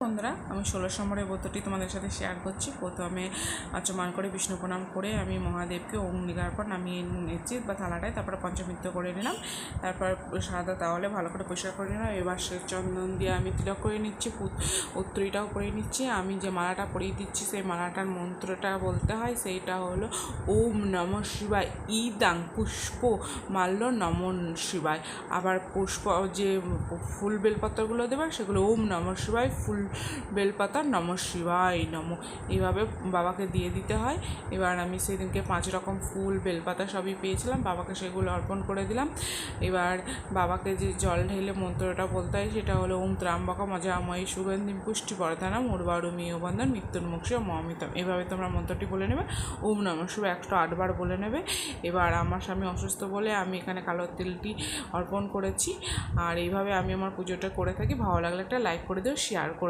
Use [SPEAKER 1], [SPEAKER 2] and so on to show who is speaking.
[SPEAKER 1] বন্ধুরা, আমি 16 নম্বরের ব্রতটি তোমাদের সাথে শেয়ার করছি। প্রথমে আচমান করে বিষ্ণু প্রণাম করে আমি মহাদেবকে ওম লিখার পর নামিয়ে নিচ্ছি বা থালাটায়, তারপরে পঞ্চমৃত্য করে নিলাম। তারপর সাদা তাওয়ালে ভালো করে পরিষ্কার করে নিলাম। এবার সে চন্দন দিয়ে আমি তিলক করে নিচ্ছি, উত্তরীটাও করে নিচ্ছি। আমি যে মালাটা পরিয়ে দিচ্ছি সেই মালাটার মন্ত্রটা বলতে হয়, সেইটা হলো ওম নমঃ শিবায় ইদাং পুষ্প মাল্য নমঃ শিবায়। আবার পুষ্প যে ফুল বেলপত্রগুলো দেবে সেগুলো ওম নমঃ শিবায় ফুল বেলপাতা নমঃ শিবায় নমঃ, এইভাবে বাবাকে দিয়ে দিতে হয়। এবার আমি সেদিনকে 5 রকম ফুল বেলপাতা সবই পেয়েছিলাম, বাবাকে সেগুলো অর্পণ করে দিলাম। এবার বাবাকে যে জল ঢেলে মন্ত্রটা বলতে হয় সেটা হলো ওম ত্র্যম্বকম অজাময়ী সুগন্ধিম পুষ্টিবর্ধনম উর্বারুমিও বন্ধন মৃত্যুর্মুক্ষী মমিতম। এভাবে তোমরা মন্ত্রটি বলে নেবে। ওম নমঃ শিবায় 108 বার বলে নেবে। এবার আমার স্বামী অসুস্থ বলে আমি এখানে কালো তিলটি অর্পণ করেছি। আর এইভাবে আমি আমার পুজোটা করে থাকি। ভালো লাগলে একটা লাইক করে দিও, শেয়ার করে